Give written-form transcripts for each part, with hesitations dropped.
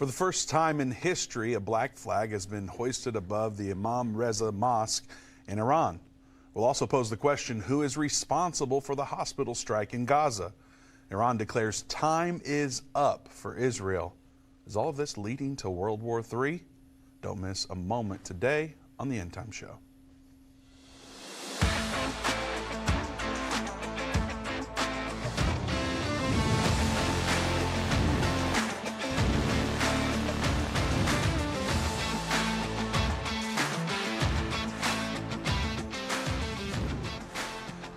For the first time in history, a black flag has been hoisted above the Imam Reza Mosque in Iran. We'll also pose the question, who is responsible for the hospital strike in Gaza? Iran declares time is up for Israel. Is all of this leading to World War III? Don't miss a moment today on the Endtime Show.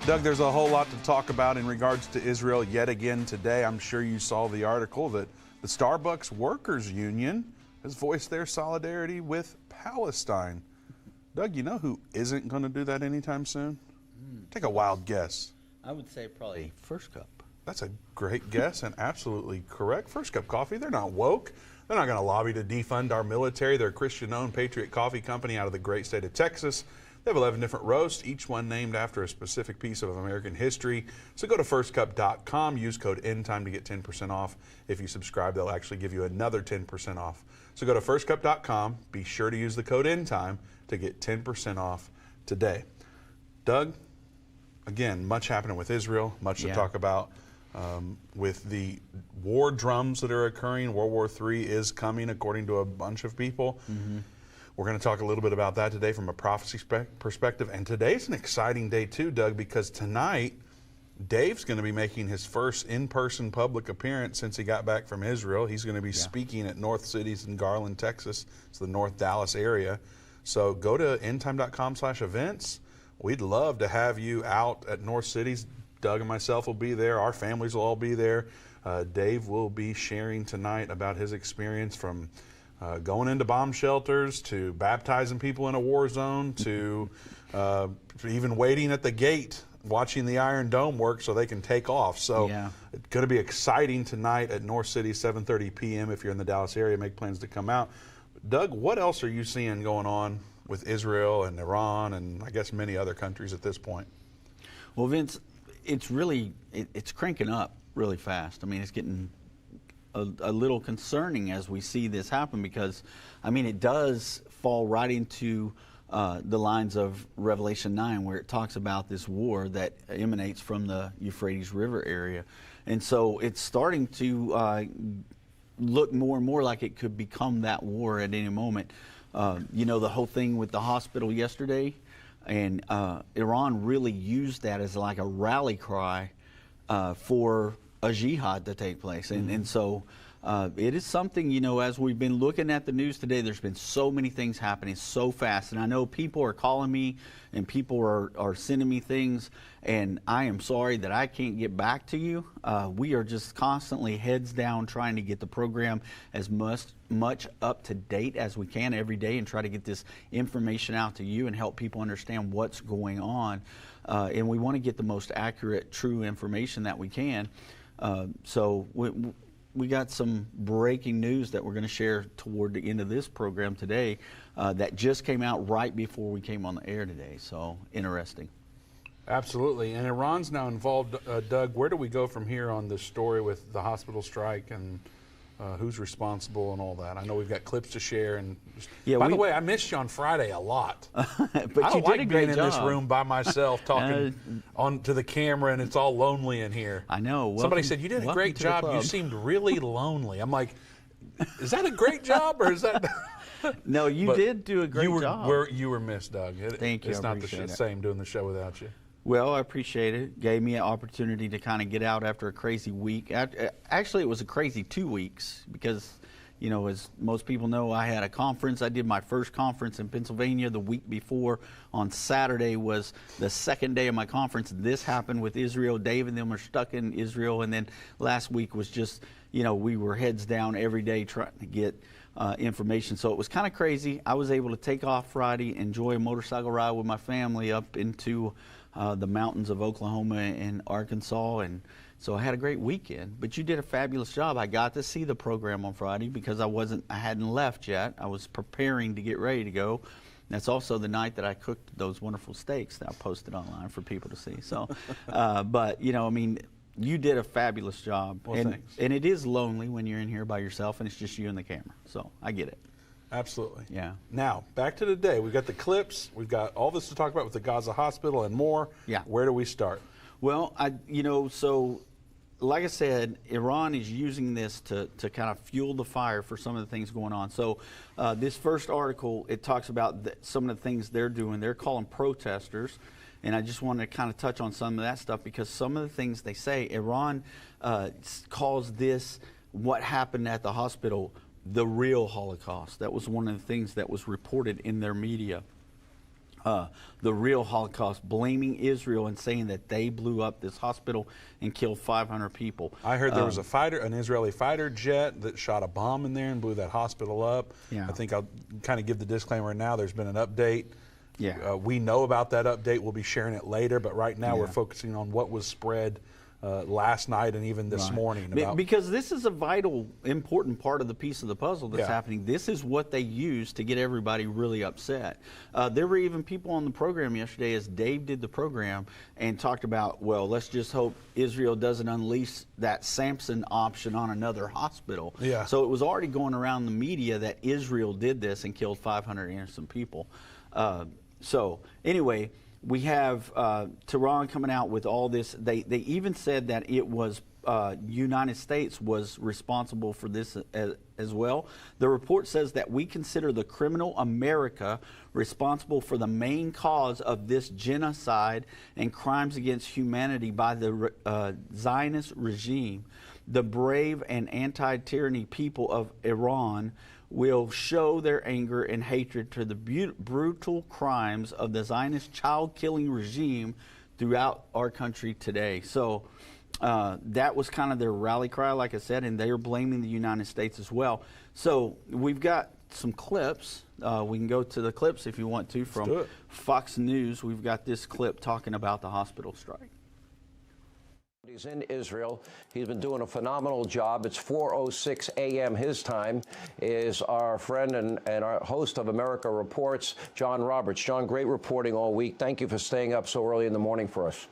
Doug, there's a whole lot to talk about in regards to Israel yet again today. I'm sure you saw the article that the Starbucks Workers Union has voiced their solidarity with Palestine. Doug, you know who isn't going to do that anytime soon? Take a wild guess. I would say probably First Cup. That's a great guess and absolutely correct. First Cup Coffee, they're not woke. They're not going to lobby to defund our military. They're a Christian-owned Patriot Coffee Company out of the great state of Texas. They have 11 different roasts, each one named after a specific piece of American history. So go to firstcup.com, use code ENDTIME to get 10% off. If you subscribe, they'll actually give you another 10% off. So go to firstcup.com, be sure to use the code ENDTIME to get 10% off today. Doug, again, much happening with Israel, much to talk about. With the war drums that are occurring, World War III is coming, according to a bunch of people. We're going to talk a little bit about that today from a prophecy perspective. And today's an exciting day too, Doug, because tonight Dave's going to be making his first in-person public appearance since he got back from Israel. He's going to be speaking at North Cities in Garland, Texas. It's the North Dallas area. So go to endtime.com/events. We'd love to have you out at North Cities. Doug and myself will be there. Our families will all be there. Dave will be sharing tonight about his experience from going into bomb shelters to baptizing people in a war zone to even waiting at the gate watching the Iron Dome work so they can take off. So it's going to be exciting tonight at North City, 7:30 p.m. If you're in the Dallas area, make plans to come out. Doug, what else are you seeing going on with Israel and Iran and I guess many other countries at this point? Well, Vince, it's really, it's cranking up really fast. I mean, it's getting a little concerning as we see this happen because, I mean, it does fall right into the lines of Revelation 9 where it talks about this war that emanates from the Euphrates River area. And so it's starting to look more and more like it could become that war at any moment. You know, the whole thing with the hospital yesterday, and Iran really used that as like a rally cry for a jihad to take place. And so it is something, you know, as we've been looking at the news today, there's been so many things happening so fast. And I know people are calling me and people are sending me things, and I am sorry that I can't get back to you. We are just constantly heads down trying to get the program as much up to date as we can every day and try to get this information out to you and help people understand what's going on. And we want to get the most accurate, true information that we can. So we got some breaking news that we're going to share toward the end of this program today that just came out right before we came on the air today. So interesting. Absolutely. And Iran's now involved. Doug, where do we go from here on this story with the hospital strike and who's responsible and all that? I know we've got clips to share. And by the way, I missed you on Friday a lot. But I you don't did like a being great in job. this room by myself talking on to the camera, and it's all lonely in here. I know. Somebody said, you did a great job. You seemed really lonely. I'm like, is that a great job or is that... No, you did do a great job. You were missed, Doug. Thank you. It's not the same doing the show without you. Well, I appreciate it. Gave me an opportunity to kind of get out after a crazy week. Actually, it was a crazy 2 weeks because, you know, as most people know, I had a conference. I did my first conference in Pennsylvania the week before. On Saturday was the second day of my conference. This happened with Israel. Dave and them are stuck in Israel. And then last week was just, you know, we were heads down every day trying to get information. So it was kind of crazy. I was able to take off Friday, enjoy a motorcycle ride with my family up into the mountains of Oklahoma and Arkansas, and so I had a great weekend. But you did a fabulous job. I got to see the program on Friday because I hadn't left yet. I was preparing to get ready to go. That's also the night that I cooked those wonderful steaks that I posted online for people to see. So, but you know, I mean, you did a fabulous job. Well, thanks. And it is lonely when you're in here by yourself and it's just you and the camera. So I get it. Absolutely. Yeah. Now, back to today. We've got the clips. We've got all this to talk about with the Gaza hospital and more. Yeah. Where do we start? Well, so like I said, Iran is using this to kind of fuel the fire for some of the things going on. So this first article, it talks about some of the things they're doing. They're calling protesters. And I just want to kind of touch on some of that stuff because some of the things they say, Iran calls this, what happened at the hospital, the real Holocaust. That was one of the things that was reported in their media. The real Holocaust, blaming Israel and saying that they blew up this hospital and killed 500 people. I heard there was an Israeli fighter jet that shot a bomb in there and blew that hospital up. Yeah. I think I'll kind of give the disclaimer now. There's been an update. Yeah. We know about that update. We'll be sharing it later, but right now we're focusing on what was spread last night and even this morning. Because this is a vital, important part of the piece of the puzzle that's happening. This is what they use to get everybody really upset. There were even people on the program yesterday, as Dave did the program, and talked about, well, let's just hope Israel doesn't unleash that Samson option on another hospital. Yeah. So it was already going around the media that Israel did this and killed 500 innocent people. So anyway, we have Tehran coming out with all this. They even said that it was United States was responsible for this as well. The report says that we consider the criminal America responsible for the main cause of this genocide and crimes against humanity by the Zionist regime. The brave and anti-tyranny people of Iran will show their anger and hatred to the brutal crimes of the Zionist child-killing regime throughout our country today. So that was kind of their rally cry, like I said, and they are blaming the United States as well. So we've got some clips. We can go to the clips if you want to from Fox News. We've got this clip talking about the hospital strike. He's in Israel. He's been doing a phenomenal job. It's 4:06 a.m. his time. Is our friend and our host of America Reports, John Roberts. John, great reporting all week. Thank you for staying up so early in the morning for us.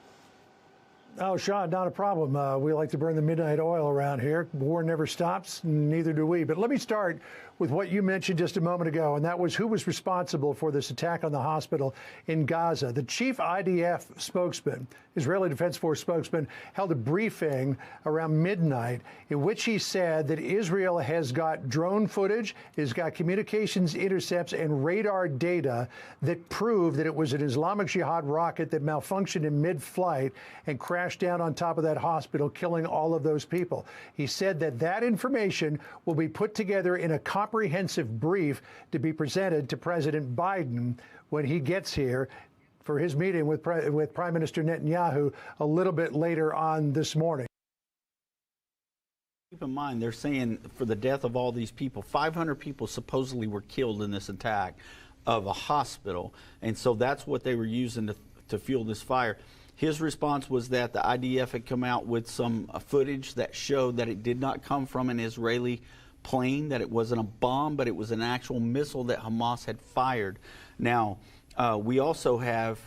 Oh, Sean, not a problem. We like to burn the midnight oil around here. War never stops, neither do we. But let me start with what you mentioned just a moment ago, and that was who was responsible for this attack on the hospital in Gaza. The chief IDF spokesman, Israeli Defense Force spokesman, held a briefing around midnight in which he said that Israel has got drone footage, has got communications intercepts and radar data that prove that it was an Islamic Jihad rocket that malfunctioned in mid-flight and crashed down on top of that hospital, killing all of those people. He said that that information will be put together in a comprehensive brief to be presented to President Biden when he gets here for his meeting with Prime Minister Netanyahu a little bit later on this morning. Keep in mind, they're saying for the death of all these people, 500 people supposedly were killed in this attack of a hospital. And so that's what they were using to fuel this fire. His response was that the IDF had come out with some footage that showed that it did not come from an Israeli plane, that it wasn't a bomb, but it was an actual missile that Hamas had fired. Now, we also have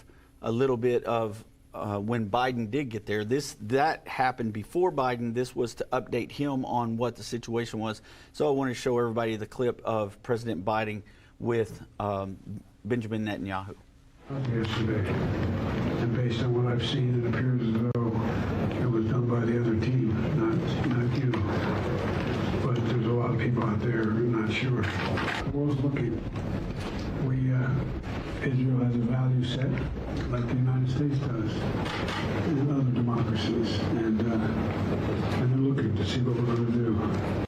a little bit of when Biden did get there. That happened before Biden. This was to update him on what the situation was. So I want to show everybody the clip of President Biden with Benjamin Netanyahu. Yesterday, and based on what I've seen, it appears as though it was done by the other team, not you. But there's a lot of people out there who are not sure. The world's looking. Israel has a value set like the United States does and other democracies, and they're looking to see what we're going to do.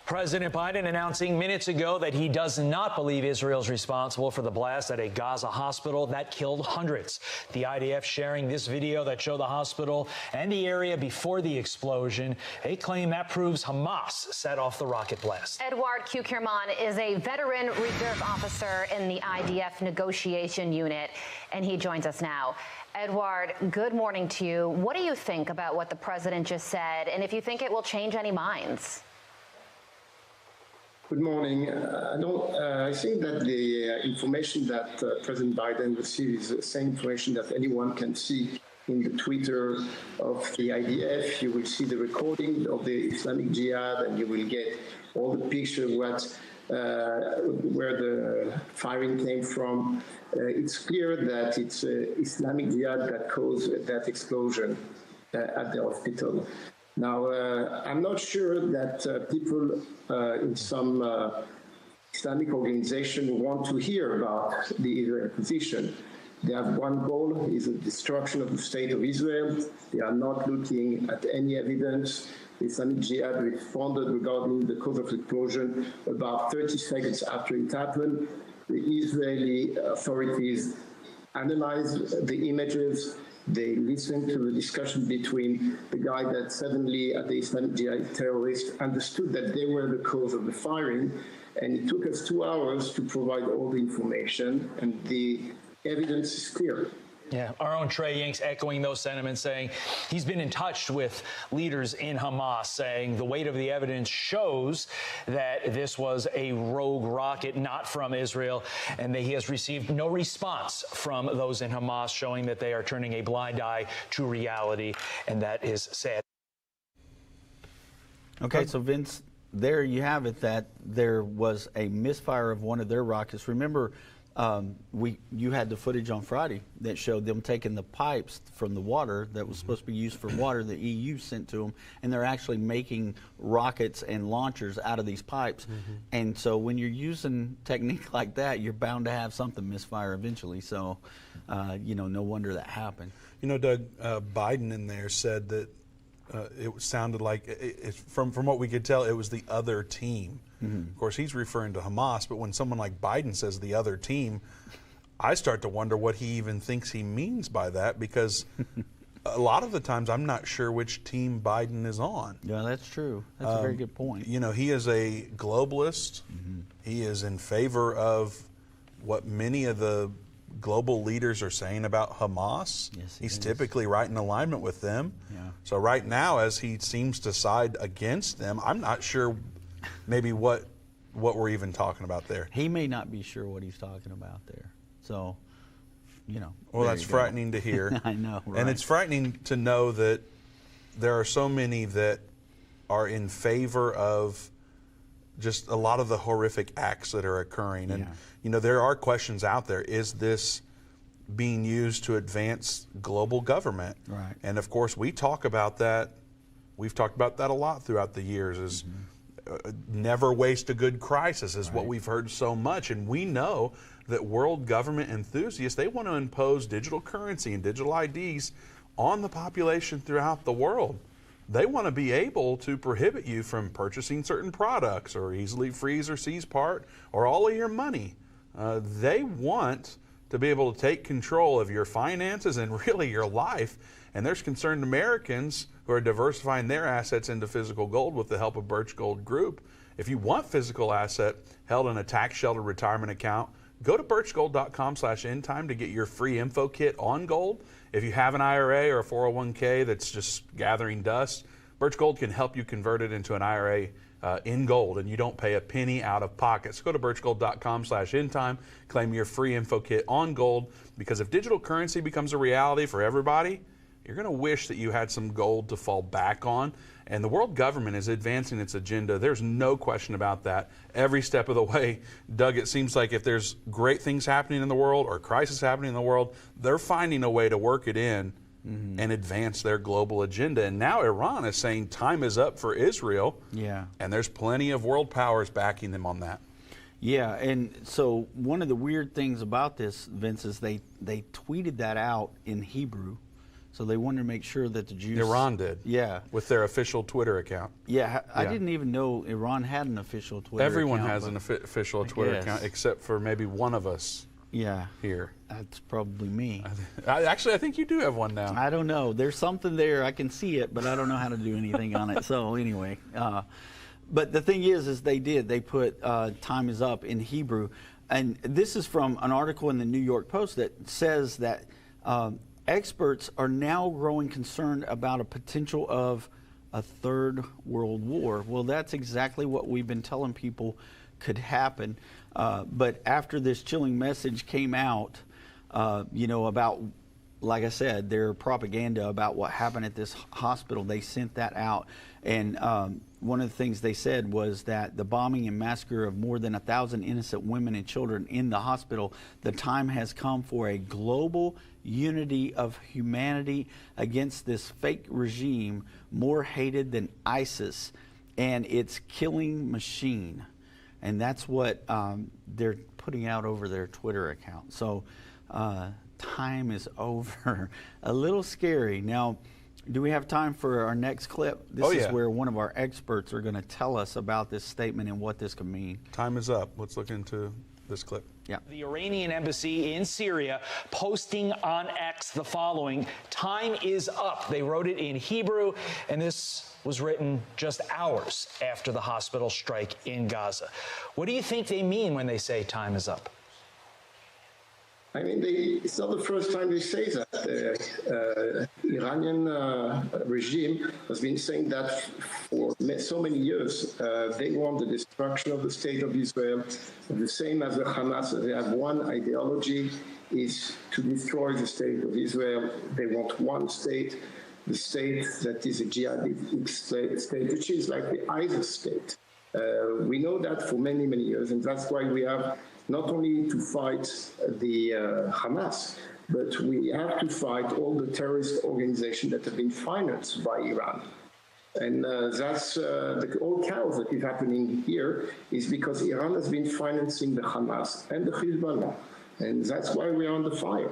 President Biden announcing minutes ago that he does not believe Israel's responsible for the blast at a Gaza hospital that killed hundreds. The IDF sharing this video that showed the hospital and the area before the explosion. They claim that proves Hamas set off the rocket blast. Edward Q. Kirman is a veteran reserve officer in the IDF negotiation unit, and he joins us now. Edward, good morning to you. What do you think about what the president just said, and if you think it will change any minds? Good morning. I think that the information that President Biden received is the same information that anyone can see in the Twitter of the IDF. You will see the recording of the Islamic Jihad, and you will get all the picture where the firing came from. It's clear that it's Islamic Jihad that caused that explosion at the hospital. Now, I'm not sure that people in some Islamic organization want to hear about the Israel position. They have one goal, is the destruction of the state of Israel. They are not looking at any evidence. The Islamic Jihad responded regarding the cause of the explosion about 30 seconds after it happened. The Israeli authorities analyzed the images. They listened to the discussion between the guy that suddenly at the Islamic Jihad terrorists understood that they were the cause of the firing. And it took us 2 hours to provide all the information, and the evidence is clear. Yeah, our own Trey Yanks echoing those sentiments, saying he's been in touch with leaders in Hamas, saying the weight of the evidence shows that this was a rogue rocket, not from Israel, and that he has received no response from those in Hamas, showing that they are turning a blind eye to reality, and that is sad. Okay, so Vince, there you have it, that there was a misfire of one of their rockets. Remember, you had the footage on Friday that showed them taking the pipes from the water that was supposed to be used for water the EU sent to them, and they're actually making rockets and launchers out of these pipes. And so when you're using technique like that, you're bound to have something misfire eventually. So, no wonder that happened. You know, Doug, Biden in there said that it sounded like, from what we could tell, it was the other team. Of course, he's referring to Hamas, but when someone like Biden says the other team, I start to wonder what he even thinks he means by that, because a lot of the times I'm not sure which team Biden is on. Yeah, that's true. That's a very good point. You know, he is a globalist. He is in favor of what many of the global leaders are saying about Hamas. Yes, he's typically right in alignment with them. Yeah. So right now, as he seems to side against them, I'm not sure maybe what we're even talking about there. He may not be sure what he's talking about there. So, Well, that's frightening to hear. I know, right? And it's frightening to know that there are so many that are in favor of just a lot of the horrific acts that are occurring. And, there are questions out there. Is this being used to advance global government? Right. And, of course, we talk about that. We've talked about that a lot throughout the years, is never waste a good crisis is what we've heard so much. And we know that world government enthusiasts, they want to impose digital currency and digital IDs on the population throughout the world. They want to be able to prohibit you from purchasing certain products, or easily freeze or seize part or all of your money. They want to be able to take control of your finances and really your life. And there's concerned Americans who are diversifying their assets into physical gold with the help of Birch Gold Group. If you want physical asset held in a tax-sheltered retirement account, go to birchgold.com/endtime to get your free info kit on gold. If you have an IRA or a 401k that's just gathering dust, Birch Gold can help you convert it into an IRA in gold, and you don't pay a penny out of pocket. So go to birchgold.com/endtime, claim your free info kit on gold, because if digital currency becomes a reality for everybody, you're going to wish that you had some gold to fall back on. And the world government is advancing its agenda. There's no question about that. Every step of the way, Doug, it seems like if there's great things happening in the world or crisis happening in the world, they're finding a way to work it in and advance their global agenda. And now Iran is saying time is up for Israel. Yeah. And there's plenty of world powers backing them on that. Yeah, and so one of the weird things about this, Vince, is they tweeted that out in Hebrew. So they wanted to make sure that the Jews... Iran did. Yeah. With their official Twitter account. Yeah, I didn't even know Iran had an official Twitter Everyone account. has an official Twitter account, except for maybe one of us here. That's probably me. Actually, I think you do have one now. I don't know. There's something there. I can see it, but I don't know how to do anything on it. So anyway, but the thing is they did. They put time is up in Hebrew. And this is from an article in the New York Post that says that... experts are now growing concerned about a potential of a third world war. Well, that's exactly what we've been telling people could happen. But after this chilling message came out, about like I said, their propaganda about what happened at this hospital, they sent that out. And one of the things they said was that the bombing and massacre of more than 1,000 innocent women and children in the hospital, the time has come for a global unity of humanity against this fake regime more hated than ISIS and its killing machine. And that's what they're putting out over their Twitter account. So time is over. A little scary. Now, do we have time for our next clip? This is where one of our experts are going to tell us about this statement and what this could mean. Time is up. Let's look into this clip. Yeah. The Iranian embassy in Syria posting on X the following: "Time is up." They wrote it in Hebrew, and this was written just hours after the hospital strike in Gaza. What do you think they mean when they say time is up? I mean, it's not the first time they say that. The Iranian regime has been saying that for so many years. They want the destruction of the state of Israel, the same as the Hamas. They have one ideology, is to destroy the state of Israel. They want one state, the state that is a jihadist state, which is like the ISIS state. We know that for many, many years, and that's why we have not only to fight the Hamas, but we have to fight all the terrorist organizations that have been financed by Iran. And that's the whole chaos that is happening here is because Iran has been financing the Hamas and the Hezbollah. And that's why we are on the fire.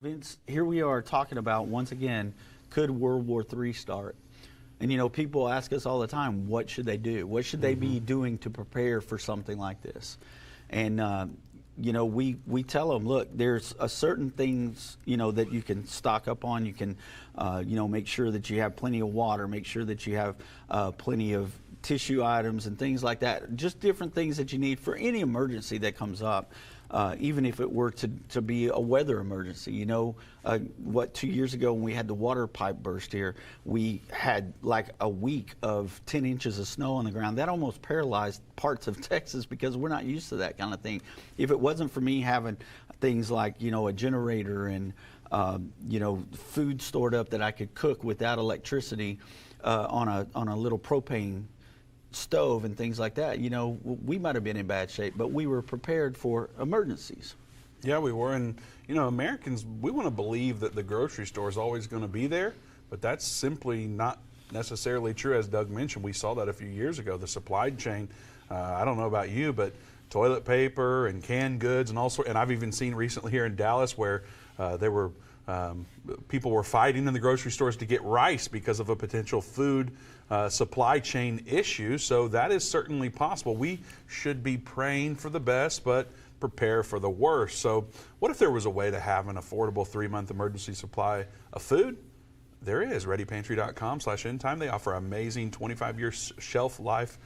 Vince, here we are talking about, once again, could World War III start? And, you know, people ask us all the time, what should they do? What should they be doing to prepare for something like this? And, you know, we tell them, look, there's a certain things, you know, that you can stock up on. You can, you know, make sure that you have plenty of water, make sure that you have plenty of tissue items and things like that. Just different things that you need for any emergency that comes up. Even if it were to be a weather emergency. You know, 2 years ago when we had the water pipe burst here, we had like a week of 10 inches of snow on the ground. That almost paralyzed parts of Texas because we're not used to that kind of thing. If it wasn't for me having things like, you know, a generator and, you know, food stored up that I could cook without electricity on a little propane stove and things like that, you know, we might have been in bad shape, but we were prepared for emergencies. Yeah, we were. And, you know, Americans, we want to believe that the grocery store is always going to be there, but that's simply not necessarily true. As Doug mentioned, we saw that a few years ago, the supply chain. I don't know about you, but toilet paper and canned goods and all sorts. And I've even seen recently here in Dallas where there were people were fighting in the grocery stores to get rice because of a potential food supply chain issue. So that is certainly possible. We should be praying for the best, but prepare for the worst. So what if there was a way to have an affordable 3-month emergency supply of food? There is. ReadyPantry.com/endtime. They offer amazing 25-year shelf life,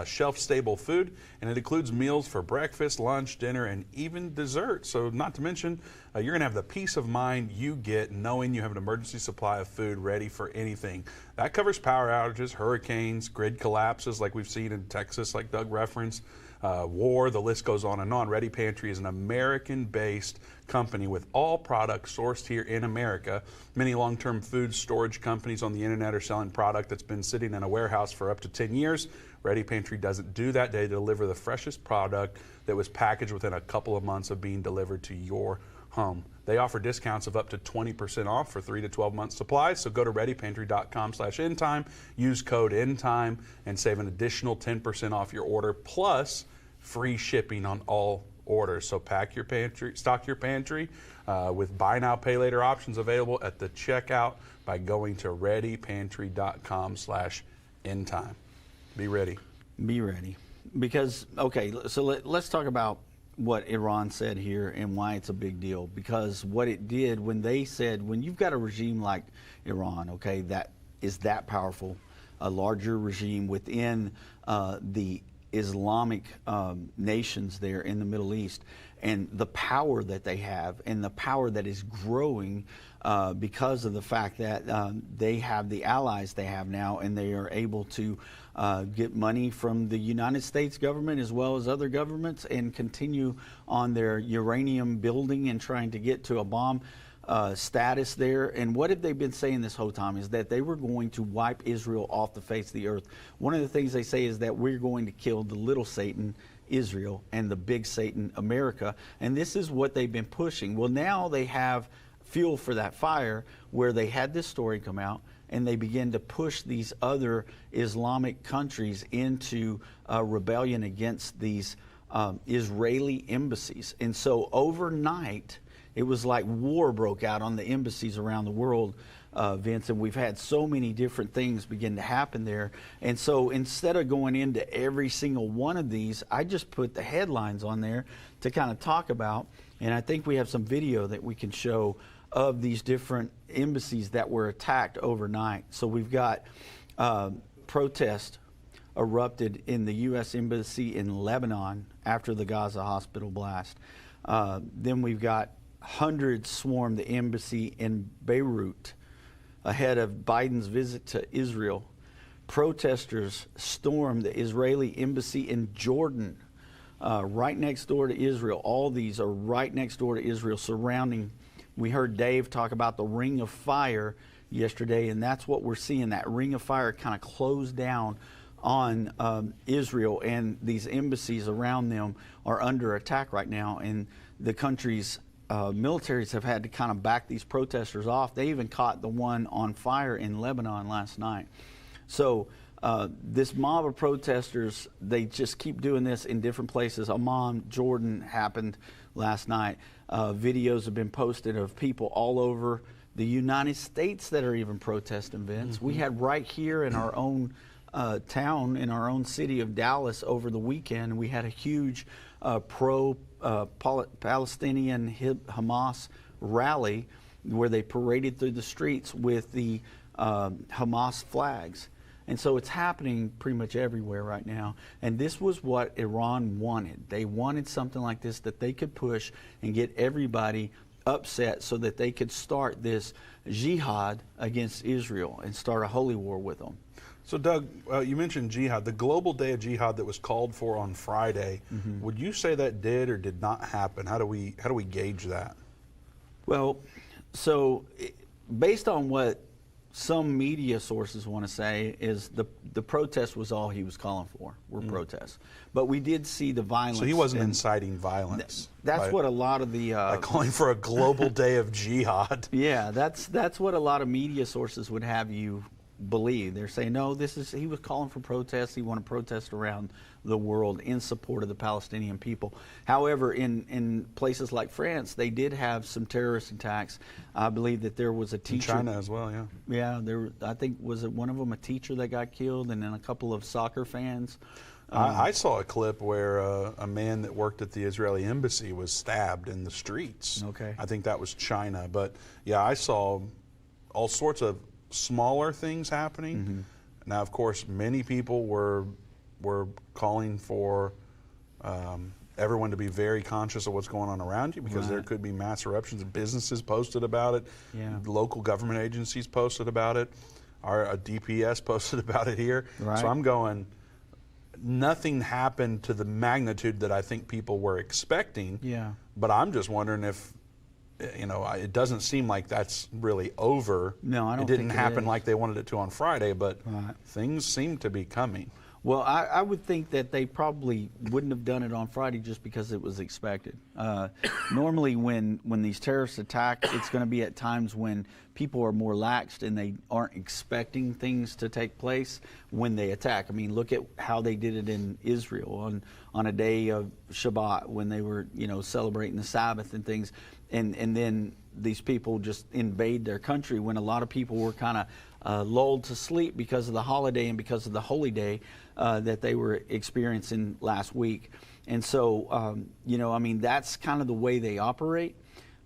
shelf-stable food, and it includes meals for breakfast, lunch, dinner, and even dessert. So not to mention, you're going to have the peace of mind you get knowing you have an emergency supply of food ready for anything. That covers power outages, hurricanes, grid collapses like we've seen in Texas, like Doug referenced, war, the list goes on and on. Ready Pantry is an American-based company with all products sourced here in America. Many long-term food storage companies on the internet are selling product that's been sitting in a warehouse for up to 10 years. Ready Pantry doesn't do that. They deliver the freshest product that was packaged within a couple of months of being delivered to your home. They offer discounts of up to 20% off for 3 to 12 month supplies. So go to readypantry.com/endtime, use code endtime, and save an additional 10% off your order, plus free shipping on all orders. So pack your pantry, stock your pantry with buy now, pay later options available at the checkout by going to readypantry.com/endtime. Be ready. Be ready. Because, okay, so let's talk about what Iran said here and why it's a big deal. Because what it did when they said, when you've got a regime like Iran, okay, that is that powerful, a larger regime within the Islamic nations there in the Middle East, and the power that they have and the power that is growing because of the fact that they have the allies they have now, and they are able to get money from the United States government as well as other governments and continue on their uranium building and trying to get to a bomb status there. And what have they been saying this whole time is that they were going to wipe Israel off the face of the earth. One of the things they say is that we're going to kill the little Satan, Israel, and the big Satan, America. And this is what they've been pushing. Well, now they have fuel for that fire, where they had this story come out and they begin to push these other Islamic countries into rebellion against these Israeli embassies. And so overnight, it was like war broke out on the embassies around the world, Vince, and we've had so many different things begin to happen there. And so instead of going into every single one of these, I just put the headlines on there to kind of talk about, and I think we have some video that we can show of these different embassies that were attacked overnight. So we've got protest erupted in the U.S. Embassy in Lebanon after the Gaza hospital blast. Then we've got hundreds swarmed the embassy in Beirut ahead of Biden's visit to Israel. Protesters stormed the Israeli embassy in Jordan, right next door to Israel. All these are right next door to Israel, surrounding. We heard Dave talk about the ring of fire yesterday, and that's what we're seeing. That ring of fire kind of closed down on Israel, and these embassies around them are under attack right now. And the country's militaries have had to kind of back these protesters off. They even caught the one on fire in Lebanon last night. So this mob of protesters, they just keep doing this in different places. Amman, Jordan happened last night. Videos have been posted of people all over the United States that are even protesting, Vince. We had right here in our own town, in our own city of Dallas over the weekend, we had a huge pro-Palestinian Hamas rally where they paraded through the streets with the Hamas flags. And so it's happening pretty much everywhere right now. And this was what Iran wanted. They wanted something like this that they could push and get everybody upset so that they could start this jihad against Israel and start a holy war with them. So, Doug, you mentioned Jihad, the global day of Jihad that was called for on Friday. Would you say that did or did not happen? How do we gauge that? Well, so based on what some media sources want to say is the protest was all he was calling for, were protests. But we did see the violence. So he wasn't inciting violence. That's what a lot of the... by calling for a global day of jihad. Yeah, that's what a lot of media sources would have you believe. They're saying, no, he was calling for protests. He wanted protests around the world in support of the Palestinian people. However, in places like France, they did have some terrorist attacks. I believe that there was a teacher. In China as well, yeah. Yeah, I think, was it one of them, a teacher that got killed, and then a couple of soccer fans? I saw a clip where a man that worked at the Israeli embassy was stabbed in the streets. Okay. I think that was China. But, yeah, I saw all sorts of smaller things happening. Now, of course, many people were calling for everyone to be very conscious of what's going on around you, because there could be mass eruptions. Businesses posted about it. Yeah. Local government agencies posted about it. Our DPS posted about it here. Right. So I'm going, nothing happened to the magnitude that I think people were expecting. Yeah. But I'm just wondering if, it doesn't seem like that's really over. No, I don't think it didn't think it happen is. like they wanted it to on Friday, but things seem to be coming. Well, I would think that they probably wouldn't have done it on Friday just because it was expected. Normally when these terrorists attack, it's going to be at times when people are more laxed and they aren't expecting things to take place when they attack. I mean, look at how they did it in Israel on a day of Shabbat when they were, celebrating the Sabbath and things. And then these people just invade their country when a lot of people were kind of lulled to sleep because of the holiday and because of the holy day that they were experiencing last week. And so, that's kind of the way they operate.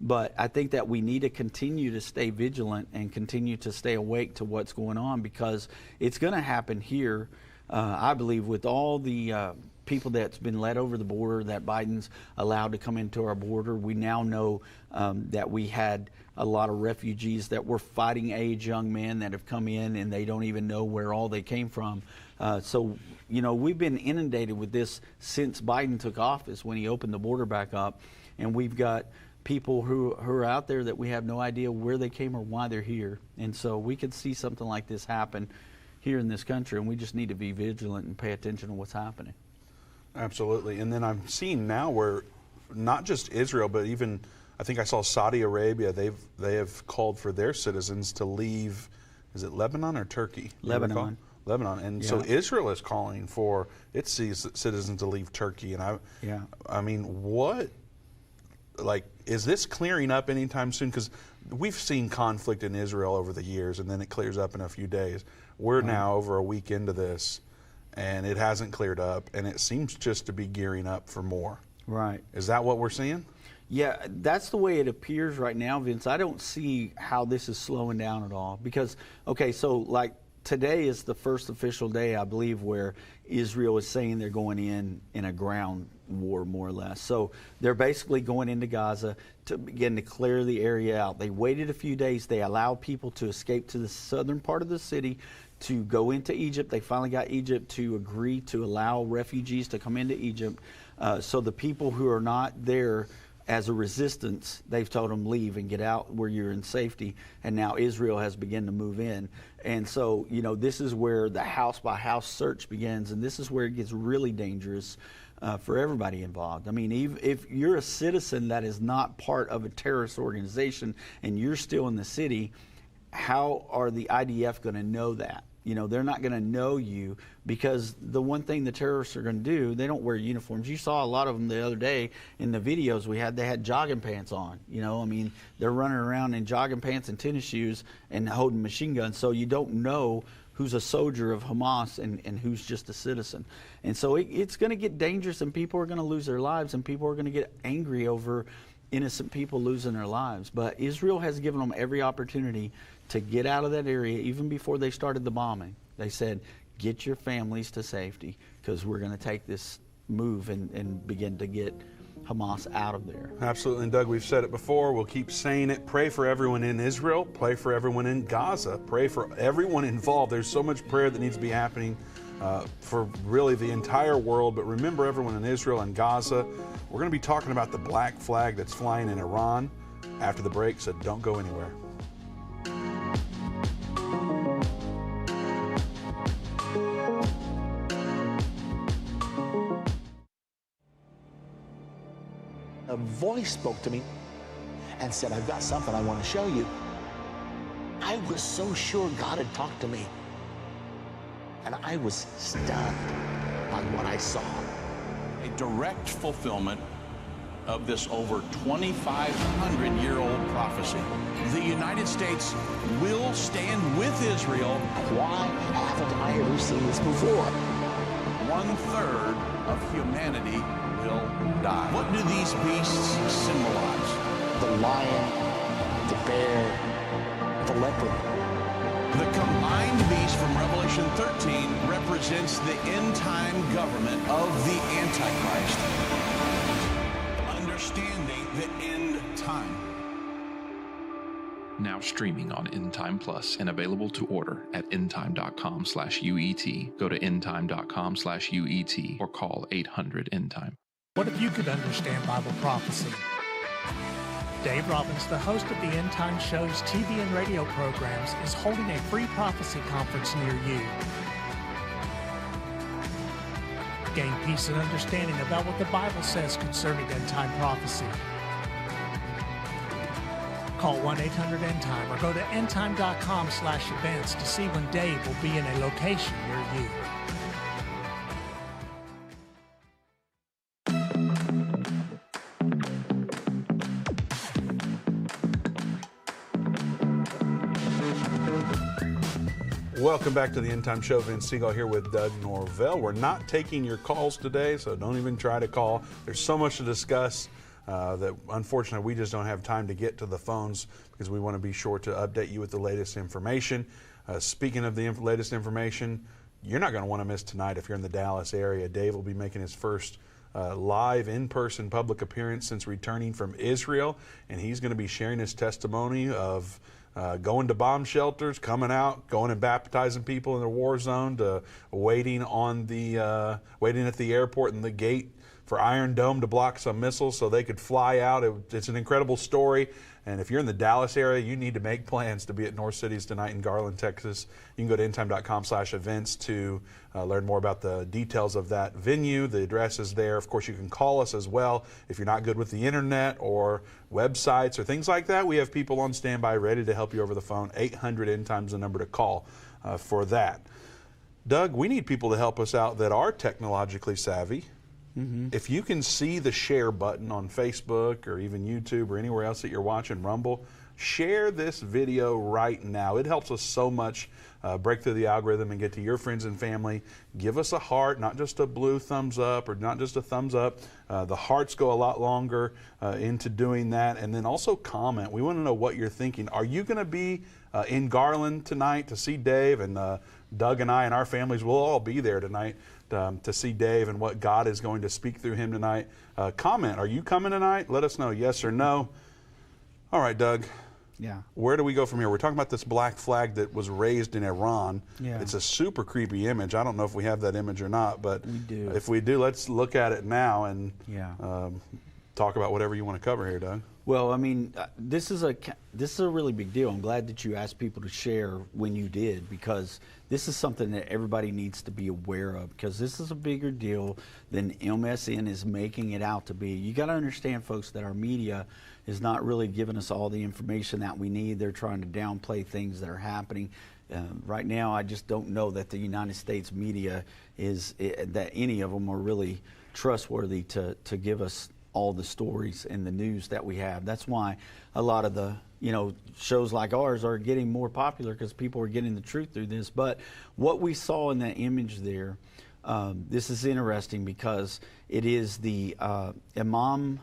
But I think that we need to continue to stay vigilant and continue to stay awake to what's going on, because it's going to happen here, I believe, with all the people that's been led over the border that Biden's allowed to come into our border. We now know that we had a lot of refugees that were fighting age young men that have come in and they don't even know where all they came from. So we've been inundated with this since Biden took office, when he opened the border back up. And we've got people who are out there that we have no idea where they came or why they're here. And so we could see something like this happen here in this country, and we just need to be vigilant and pay attention to what's happening. Absolutely. And then I'm seeing now where not just Israel, but even I think I saw Saudi Arabia, they have called for their citizens to leave. Is it Lebanon or Turkey? Lebanon. Lebanon. And so Israel is calling for its citizens to leave Turkey. And I mean, what, like, is this clearing up anytime soon? Because we've seen conflict in Israel over the years, and then it clears up in a few days. We're now over a week into this, and it hasn't cleared up, and it seems just to be gearing up for more. Right. Is that what we're seeing? Yeah, that's the way it appears right now, Vince. I don't see how this is slowing down at all because, okay, so like today is the first official day, I believe, where Israel is saying they're going in a ground war, more or less. So they're basically going into Gaza to begin to clear the area out. They waited a few days. They allowed people to escape to the southern part of the city to go into Egypt. They finally got Egypt to agree to allow refugees to come into Egypt. So the people who are not there as a resistance, they've told them leave and get out where you're in safety. And now Israel has begun to move in. And so, you know, this is where the house by house search begins. And this is where it gets really dangerous for everybody involved. I mean, if you're a citizen that is not part of a terrorist organization and you're still in the city, how are the IDF going to know that? You know, they're not going to know you because the one thing the terrorists are going to do, they don't wear uniforms. You saw a lot of them the other day in the videos we had. They had jogging pants on. You know, I mean, they're running around in jogging pants and tennis shoes and holding machine guns. So you don't know who's a soldier of Hamas and who's just a citizen. And so it's going to get dangerous, and people are going to lose their lives, and people are going to get angry over innocent people losing their lives. But Israel has given them every opportunity to get out of that area even before they started the bombing. They said, get your families to safety because we're going to take this move and begin to get Hamas out of there. Absolutely. And Doug, we've said it before. We'll keep saying it. Pray for everyone in Israel. Pray for everyone in Gaza. Pray for everyone involved. There's so much prayer that needs to be happening for really the entire world. But remember everyone in Israel and Gaza. We're going to be talking about the black flag that's flying in Iran after the break, so don't go anywhere. A voice spoke to me and said, I've got something I want to show you. I was so sure God had talked to me. And I was stunned by what I saw. A direct fulfillment of this over 2,500-year-old prophecy. The United States will stand with Israel. Why haven't I ever seen this before? 1/3 of humanity will die. What do these beasts symbolize? The lion, the bear, the leopard. The combined beast from Revelation 13 represents the end-time government of the Antichrist. Understanding the end time. Now streaming on Endtime Plus and available to order at endtime.com/UET. Go to endtime.com/UET or call 800-ENDTIME. What if you could understand Bible prophecy? Dave Robbins, the host of the Endtime Show's TV and radio programs, is holding a free prophecy conference near you. Gain peace and understanding about what the Bible says concerning end-time prophecy. Call 1-800-ENDTIME or go to endtime.com/events to see when Dave will be in a location near you. Welcome back to the Endtime Show. Vince Seagal here with Doug Norvell. We're not taking your calls today, so don't even try to call. There's so much to discuss that unfortunately we just don't have time to get to the phones because we want to be sure to update you with the latest information. Speaking of the latest information, you're not going to want to miss tonight if you're in the Dallas area. Dave will be making his first live in-person public appearance since returning from Israel, and he's going to be sharing his testimony of going to bomb shelters, coming out, going and baptizing people in the war zone, to waiting at the airport and the gate for Iron Dome to block some missiles so they could fly out. It's an incredible story. And if you're in the Dallas area, you need to make plans to be at North Cities tonight in Garland, Texas. You can go to endtime.com/events to learn more about the details of that venue. The address is there. Of course, you can call us as well. If you're not good with the internet or websites or things like that, we have people on standby ready to help you over the phone. 800 Endtime's the number to call for that. Doug, we need people to help us out that are technologically savvy. If you can see the share button on Facebook or even YouTube or anywhere else that you're watching, Rumble, share this video right now. It helps us so much break through the algorithm and get to your friends and family. Give us a heart, not just a blue thumbs up or not just a thumbs up. The hearts go a lot longer into doing that. And then also comment. We want to know what you're thinking. Are you going to be in Garland tonight to see Dave? And Doug and I and our families will all be there tonight to see Dave and what God is going to speak through him tonight. Comment. Are you coming tonight? Let us know, yes or no. All right, Doug. Yeah. Where do we go from here? We're talking about this black flag that was raised in Iran. Yeah. It's a super creepy image. I don't know if we have that image or not, but we do. If we do, let's look at it now and yeah. Talk about whatever you want to cover here, Doug. Well, I mean, this is a really big deal. I'm glad that you asked people to share when you did, because this is something that everybody needs to be aware of, because this is a bigger deal than MSN is making it out to be. You got to understand, folks, that our media is not really giving us all the information that we need. They're trying to downplay things that are happening. Right now, I just don't know that the United States media that any of them are really trustworthy to give us all the stories and the news that we have. That's why a lot of the shows like ours are getting more popular, because people are getting the truth through this. But what we saw in that image there, this is interesting because it is the Imam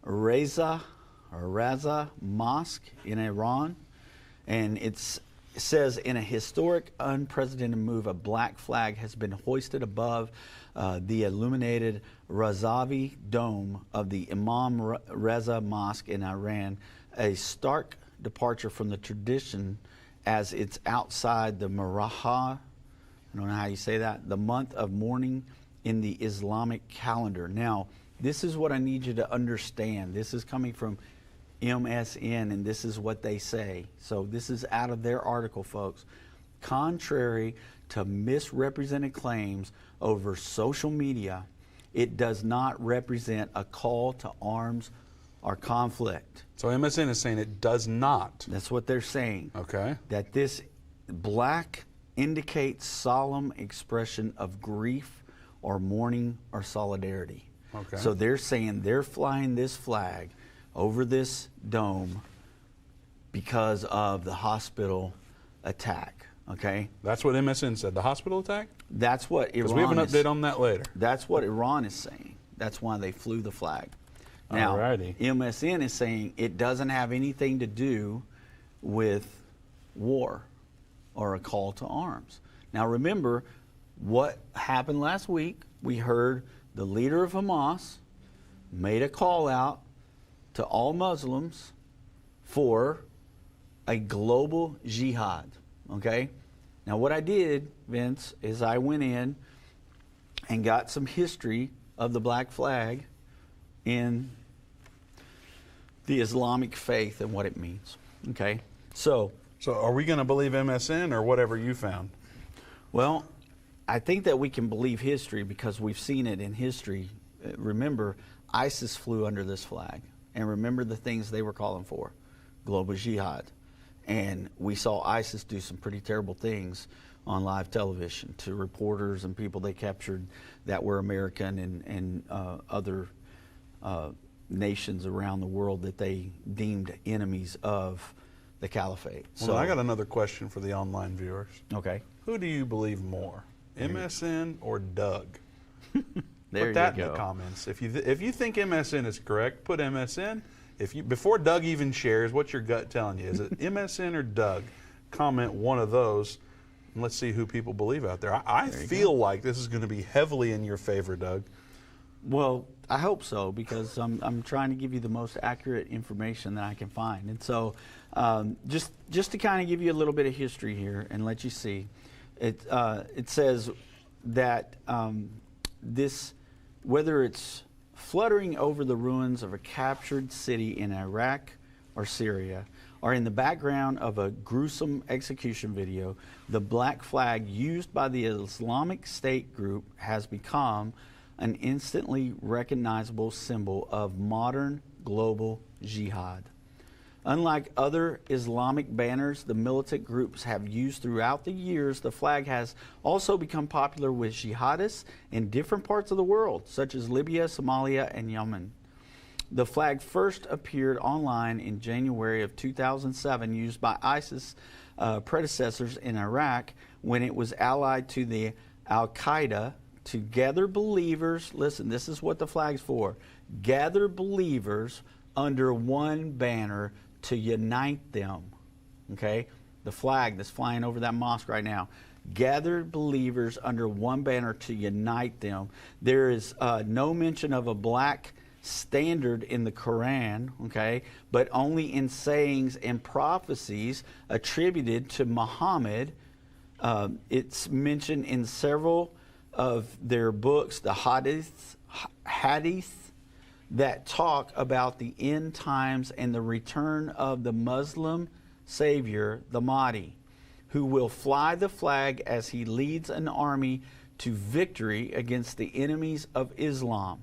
Reza Mosque in Iran, and it says, in a historic, unprecedented move, a black flag has been hoisted above the illuminated Razavi Dome of the Imam Reza Mosque in Iran, a stark departure from the tradition, as it's outside the Maraha, I don't know how you say that, the month of mourning in the Islamic calendar. Now, this is what I need you to understand. This is coming from MSN, and this is what they say. So this is out of their article, folks. Contrary to misrepresented claims over social media, it does not represent a call to arms or conflict. So MSN is saying it does not. That's what they're saying. Okay. That this black indicates solemn expression of grief or mourning or solidarity. Okay. So they're saying they're flying this flag over this dome because of the hospital attack. Okay? That's what MSN said, the hospital attack? That's what Iran is. Because we have an update on that later. That's what Iran is saying. That's why they flew the flag. Now, alrighty. MSN is saying it doesn't have anything to do with war or a call to arms. Now, remember what happened last week. We heard the leader of Hamas made a call out to all Muslims for a global jihad. Okay? Now, what I did, Vince, is I went in and got some history of the black flag in the Islamic faith and what it means. Okay? So are we going to believe MSN or whatever you found? Well, I think that we can believe history because we've seen it in history. Remember, ISIS flew under this flag. And remember the things they were calling for, global jihad. And we saw ISIS do some pretty terrible things on live television to reporters and people they captured that were American and other nations around the world that they deemed enemies of the caliphate. Well, so I got another question for the online viewers. Okay. Who do you believe more, MSN or Doug? There put that you in go. the comments. If you think MSN is correct, put MSN. Before Doug even shares, what's your gut telling you? Is it MSN or Doug? Comment one of those, and let's see who people believe out there. I feel like this is going to be heavily in your favor, Doug. Well, I hope so, because I'm trying to give you the most accurate information that I can find. And so just to kind of give you a little bit of history here and let you see, it says that this, whether it's fluttering over the ruins of a captured city in Iraq or Syria, or in the background of a gruesome execution video, the black flag used by the Islamic State group has become an instantly recognizable symbol of modern global jihad. Unlike other Islamic banners the militant groups have used throughout the years, the flag has also become popular with jihadists in different parts of the world, such as Libya, Somalia, and Yemen. The flag first appeared online in January of 2007, used by ISIS predecessors in Iraq when it was allied to the Al-Qaeda to gather believers. Listen, this is what the flag's for. Gather believers under one banner to unite them. Okay? The flag that's flying over that mosque right now. Gather believers under one banner to unite them. There is no mention of a black standard in the Quran, okay, but only in sayings and prophecies attributed to Muhammad. It's mentioned in several of their books, the hadith, that talk about the end times and the return of the Muslim Savior, the Mahdi, who will fly the flag as he leads an army to victory against the enemies of Islam.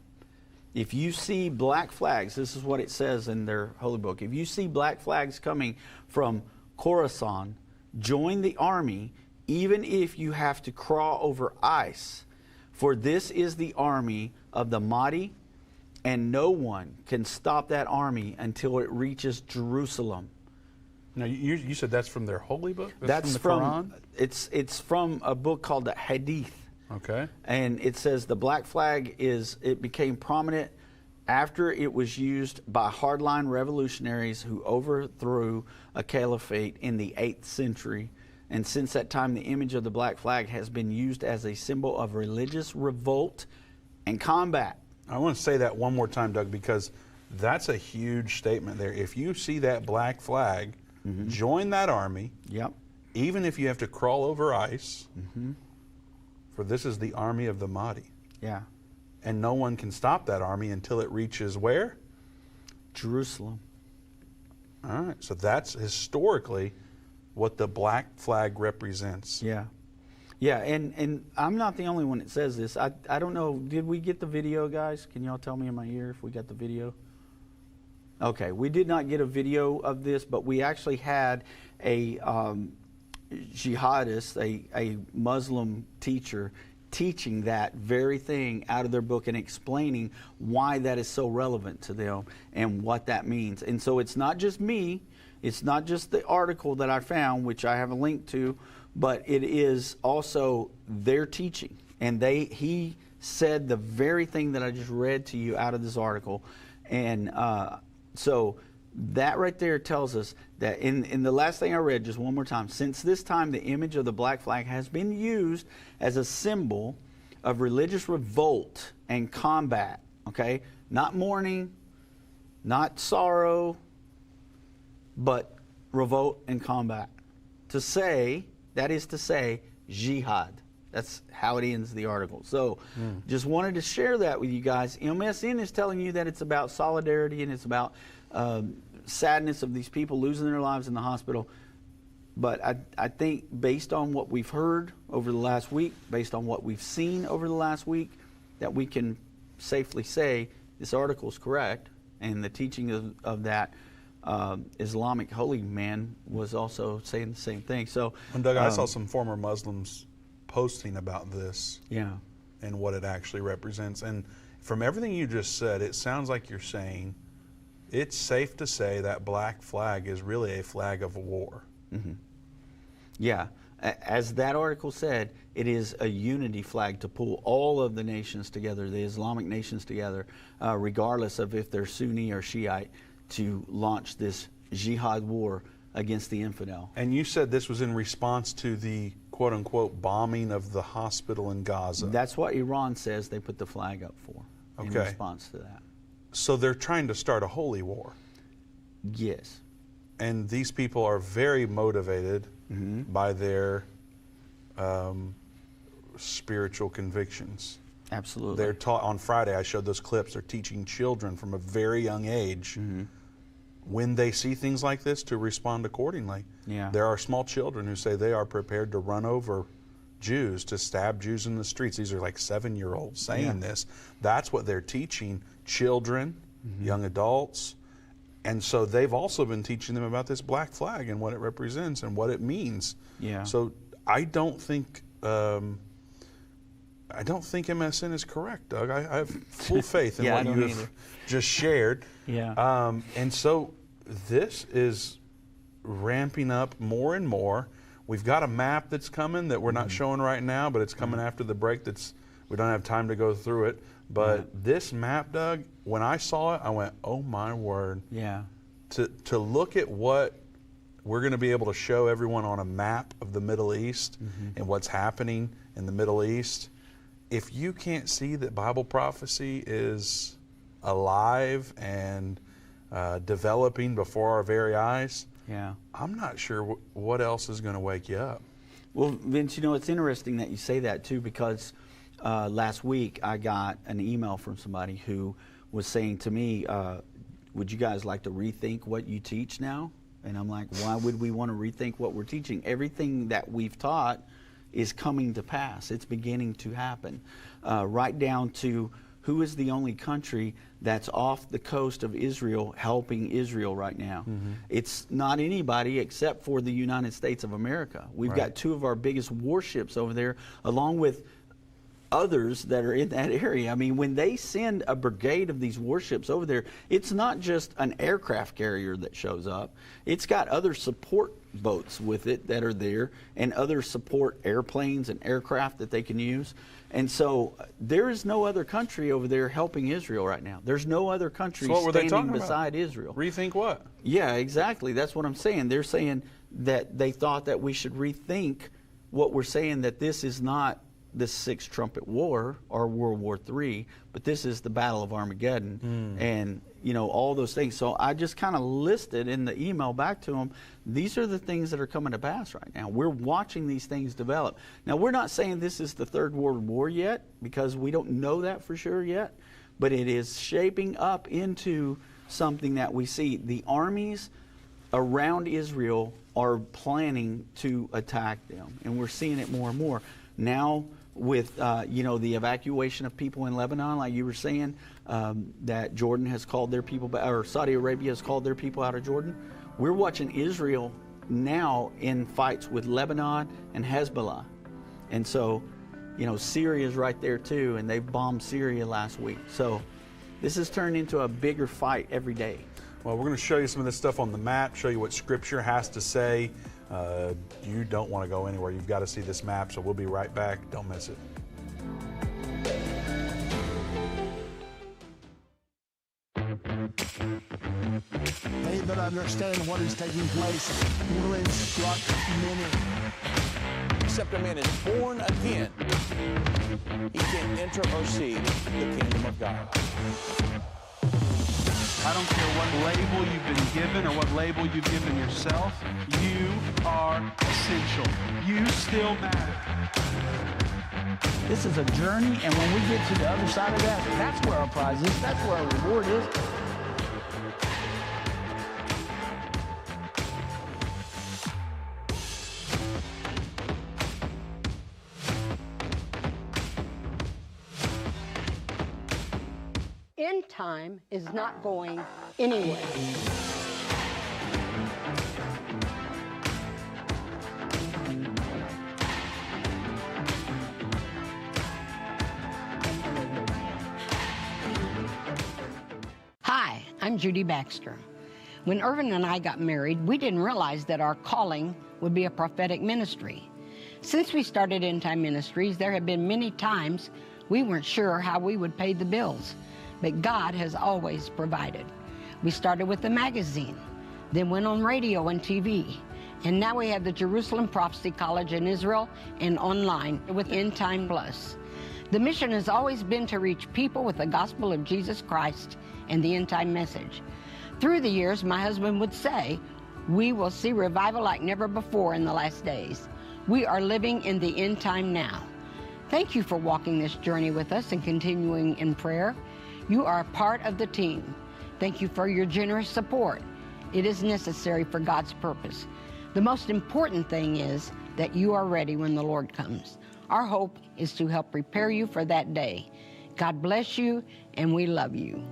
If you see black flags, this is what it says in their holy book. If you see black flags coming from Khorasan, join the army, even if you have to crawl over ice. For this is the army of the Mahdi, and no one can stop that army until it reaches Jerusalem. Now, you said that's from their holy book? That's from the Quran? It's from a book called the Hadith. Okay. And it says the black flag it became prominent after it was used by hardline revolutionaries who overthrew a caliphate in the 8th century. And since that time, the image of the black flag has been used as a symbol of religious revolt and combat. I want to say that one more time, Doug, because that's a huge statement there. If you see that black flag, join that army. Yep. Even if you have to crawl over ice. For this is the army of the Mahdi. Yeah. And no one can stop that army until it reaches where? Jerusalem. All right. So that's historically what the black flag represents. Yeah. Yeah, and I'm not the only one that says this. I don't know, did we get the video, guys? Can y'all tell me in my ear if we got the video? Okay, we did not get a video of this, but we actually had a jihadist, a Muslim teacher, teaching that very thing out of their book and explaining why that is so relevant to them and what that means. And so it's not just me, it's not just the article that I found, which I have a link to, but it is also their teaching. And he said the very thing that I just read to you out of this article. And so that right there tells us that in the last thing I read, just one more time, since this time the image of the black flag has been used as a symbol of religious revolt and combat, okay? Not mourning, not sorrow, but revolt and combat. That is to say, jihad. That's how it ends the article. So just wanted to share that with you guys. MSN is telling you that it's about solidarity and it's about sadness of these people losing their lives in the hospital. But I think based on what we've heard over the last week, based on what we've seen over the last week, that we can safely say this article is correct. And the teaching of that Islamic holy man was also saying the same thing. So, and Doug, I saw some former Muslims posting about this, yeah, and what it actually represents. And from everything you just said, it sounds like you're saying it's safe to say that black flag is really a flag of war. Yeah, as that article said, it is a unity flag to pull all of the nations together, the Islamic nations together, regardless of if they're Sunni or Shiite, to launch this jihad war against the infidel. And you said this was in response to the quote-unquote bombing of the hospital in Gaza. That's what Iran says they put the flag up for, in response to that. So they're trying to start a holy war. Yes. And these people are very motivated by their spiritual convictions. Absolutely. They're taught on Friday. I showed those clips. They're teaching children from a very young age when they see things like this to respond accordingly. Yeah. There are small children who say they are prepared to run over Jews, to stab Jews in the streets. These are like 7-year-olds saying this. That's what they're teaching children, young adults. And so they've also been teaching them about this black flag and what it represents and what it means. Yeah. So I don't think MSN is correct, Doug. I have full faith in what you have just shared. Yeah. And so this is ramping up more and more. We've got a map that's coming that we're not showing right now, but it's coming after the break. We don't have time to go through it. But this map, Doug, when I saw it, I went, oh my word. Yeah. To look at what we're going to be able to show everyone on a map of the Middle East and what's happening in the Middle East, if you can't see that Bible prophecy is alive and developing before our very eyes, I'm not sure what else is going to wake you up. Well, Vince, you know, it's interesting that you say that too, because last week I got an email from somebody who was saying to me, would you guys like to rethink what you teach now? And I'm like, why would we want to rethink what we're teaching? Everything that we've taught is coming to pass. It's beginning to happen. Right down to who is the only country that's off the coast of Israel helping Israel right now. It's not anybody except for the United States of America. We've got two of our biggest warships over there, along with others that are in that area. I mean, when they send a brigade of these warships over there, it's not just an aircraft carrier that shows up. It's got other support boats with it that are there, and other support airplanes and aircraft that they can use. And so there is no other country over there helping Israel right now. There's no other country standing beside Israel. Rethink what? Yeah, exactly. That's what I'm saying. They're saying that they thought that we should rethink what we're saying, that this is not the Sixth Trumpet War or World War III, but this is the Battle of Armageddon, and you know, all those things. So I just kind of listed in the email back to them, these are the things that are coming to pass right now. We're watching these things develop. Now, we're not saying this is the Third World War yet, because we don't know that for sure yet, but it is shaping up into something that we see. The armies around Israel are planning to attack them, and we're seeing it more and more. Now, with you know, the evacuation of people in Lebanon, like you were saying, that Jordan has called their people, or Saudi Arabia has called their people out of Jordan. We're watching Israel now in fights with Lebanon and Hezbollah, and so, you know, Syria is right there too, and they've bombed Syria last week. So this has turned into a bigger fight every day. Well, we're going to show you some of this stuff on the map, show you what Scripture has to say. You don't want to go anywhere. You've got to see this map, so we'll be right back. Don't miss it. They that understand what is taking place will instruct many. Except a man is born again, he can't enter or see the kingdom of God. I don't care what label you've been given or what label you've given yourself. You are essential. You still matter. This is a journey, and when we get to the other side of that, that's where our prize is. That's where our reward is. End time is not going anywhere. Hi, I'm Judy Baxter. When Irvin and I got married, we didn't realize that our calling would be a prophetic ministry. Since we started End Time Ministries, there have been many times we weren't sure how we would pay the bills. But God has always provided. We started with a magazine, then went on radio and TV, and now we have the Jerusalem Prophecy College in Israel and online with End Time Plus. The mission has always been to reach people with the gospel of Jesus Christ and the end time message. Through the years, my husband would say, we will see revival like never before in the last days. We are living in the end time now. Thank you for walking this journey with us and continuing in prayer. You are part of the team. Thank you for your generous support. It is necessary for God's purpose. The most important thing is that you are ready when the Lord comes. Our hope is to help prepare you for that day. God bless you, and we love you.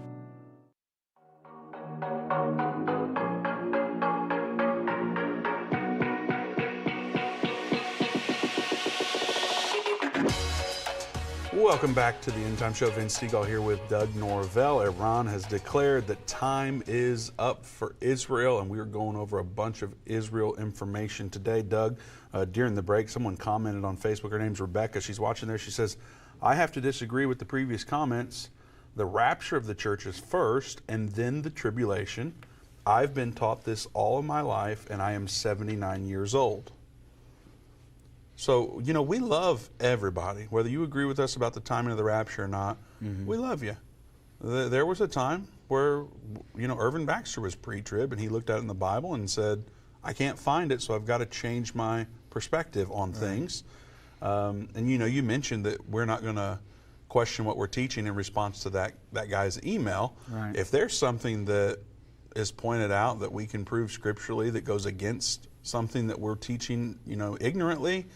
Welcome back to the Endtime Show. Vince Stegall here with Doug Norvell. Iran has declared that time is up for Israel, and we are going over a bunch of Israel information today. Doug, during the break, someone commented on Facebook. Her name's Rebecca. She's watching there. She says, I have to disagree with the previous comments. The rapture of the church is first, and then the tribulation. I've been taught this all of my life, and I am 79 years old. So, you know, we love everybody. Whether you agree with us about the timing of the rapture or not, we love you. There was a time where, you know, Irvin Baxter was pre-trib, and he looked at it in the Bible and said, I can't find it, so I've got to change my perspective on things. And, you know, you mentioned that we're not going to question what we're teaching in response to that guy's email. Right. If there's something that is pointed out that we can prove scripturally that goes against something that we're teaching, you know, ignorantly,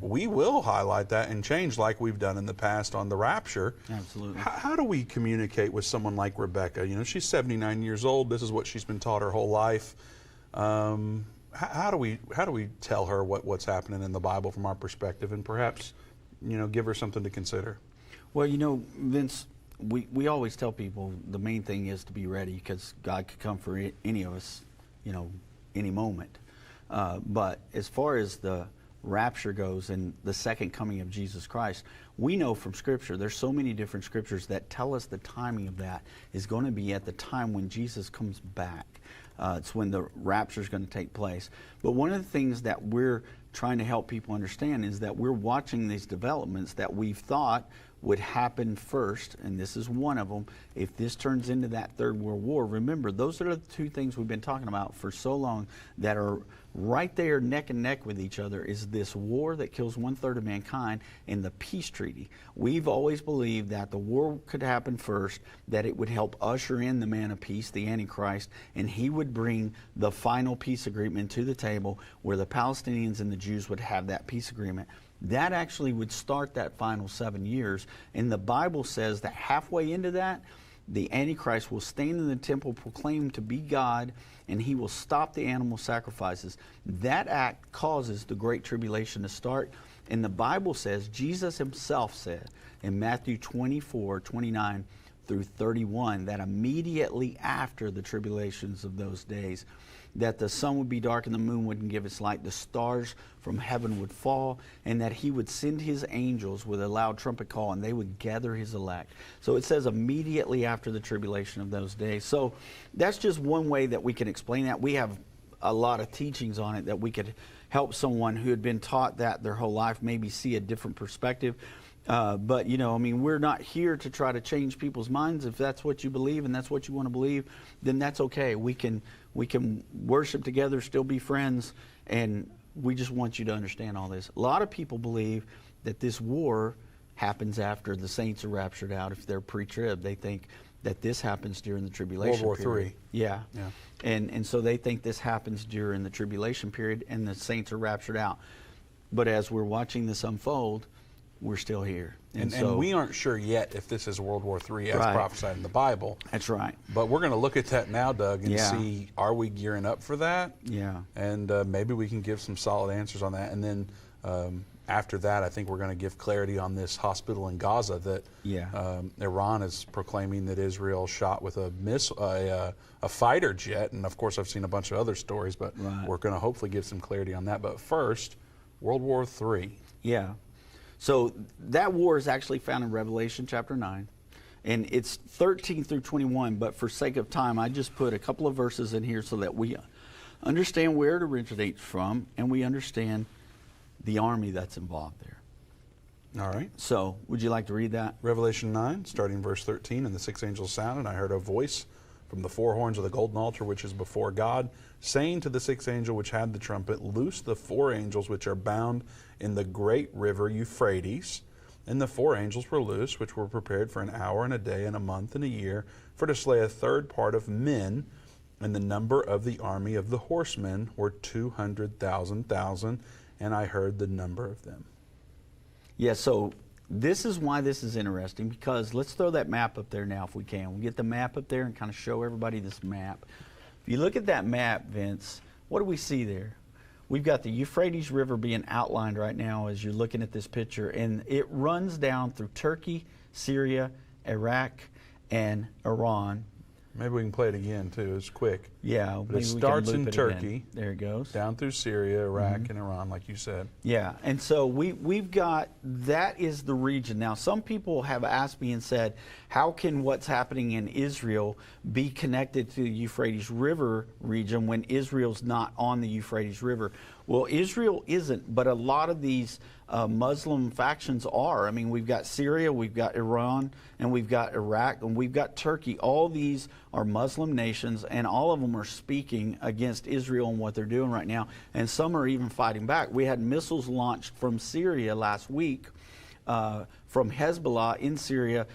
we will highlight that and change like we've done in the past on the rapture. Absolutely. How do we communicate with someone like Rebecca? You know, she's 79 years old. This is what she's been taught her whole life. How do we tell her what's happening in the Bible from our perspective, and perhaps, you know, give her something to consider? Well, you know, Vince, we always tell people the main thing is to be ready, because God could come for any of us, you know, any moment. But as far as the rapture goes and the second coming of Jesus Christ, we know from Scripture, there's so many different Scriptures that tell us the timing of that is going to be at the time when Jesus comes back. It's when the rapture is going to take place. But one of the things that we're trying to help people understand is that we're watching these developments that we've thought would happen first, and this is one of them. If this turns into that Third World War, remember, those are the two things we've been talking about for so long that are right there neck and neck with each other, is this war that kills 1/3 of mankind and the peace treaty. We've always believed that the war could happen first, that it would help usher in the man of peace, the Antichrist, and he would bring the final peace agreement to the table where the Palestinians and the Jews would have that peace agreement. That actually would start that final 7 years, and the Bible says that halfway into that, the Antichrist will stand in the temple, proclaim to be God, and he will stop the animal sacrifices. That act causes the Great Tribulation to start, and the Bible says, Jesus himself said in Matthew 24:29 through 31, that immediately after the tribulations of those days, that the sun would be dark and the moon wouldn't give its light, the stars from heaven would fall, and that he would send his angels with a loud trumpet call, and they would gather his elect. So it says immediately after the tribulation of those days. So that's just one way that we can explain that. We have a lot of teachings on it that we could help someone who had been taught that their whole life maybe see a different perspective. But, you know, I mean, we're not here to try to change people's minds. If that's what you believe and that's what you want to believe, then that's okay. We can worship together, still be friends, and we just want you to understand all this. A lot of people believe that this war happens after the saints are raptured out. If they're pre-trib, they think that this happens during the tribulation World War period. III. Yeah. And so they think this happens during the tribulation period and the saints are raptured out. But as we're watching this unfold, we're still here. And we aren't sure yet if this is World War III as Right. prophesied in the Bible. That's right. But we're going to look at that now, Doug, and see, are we gearing up for that? Yeah. And maybe we can give some solid answers on that. And then after that, I think we're going to give clarity on this hospital in Gaza that Iran is proclaiming that Israel shot with a fighter jet. And of course, I've seen a bunch of other stories, but we're going to hopefully give some clarity on that. But first, World War III. Yeah. So that war is actually found in Revelation chapter 9, and it's 13 through 21, but for sake of time, I just put a couple of verses in here so that we understand where it originates from, and we understand the army that's involved there. All right. So would you like to read that? Revelation 9, starting verse 13, and the sixth angel sounded, and I heard a voice from the four horns of the golden altar which is before God, saying to the sixth angel which had the trumpet, loose the four angels which are bound in the great river Euphrates. And the 4 angels were loosed, which were prepared for an hour and a day and a month and a year, for to slay a third part of men. And the number of the army of the horsemen were 200,000, and I heard the number of them. Yeah, so this is why this is interesting, because let's throw that map up there now if we can. We'll get the map up there and kind of show everybody this map. If you look at that map, Vince, what do we see there? We've got the Euphrates River being outlined right now as you're looking at this picture, and it runs down through Turkey, Syria, Iraq, and Iran. Maybe we can play it again, too. It's quick. Yeah. But it starts in Turkey. There it goes. Down through Syria, Iraq, and Iran, like you said. Yeah. And so we've got, that is the region. Now, some people have asked me and said, how can what's happening in Israel be connected to the Euphrates River region when Israel's not on the Euphrates River? Well, Israel isn't, but a lot of these Muslim factions are. I mean, we've got Syria, we've got Iran, and we've got Iraq, and we've got Turkey. All these are Muslim nations, and all of them are speaking against Israel and what they're doing right now, and some are even fighting back. We had missiles launched from Syria last week, from Hezbollah in Syria.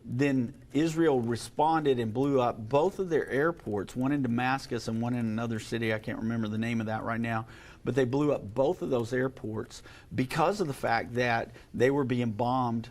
Then Israel responded and blew up both of their airports, one in Damascus and one in another city. I can't remember the name of that right now. But they blew up both of those airports because of the fact that they were being bombed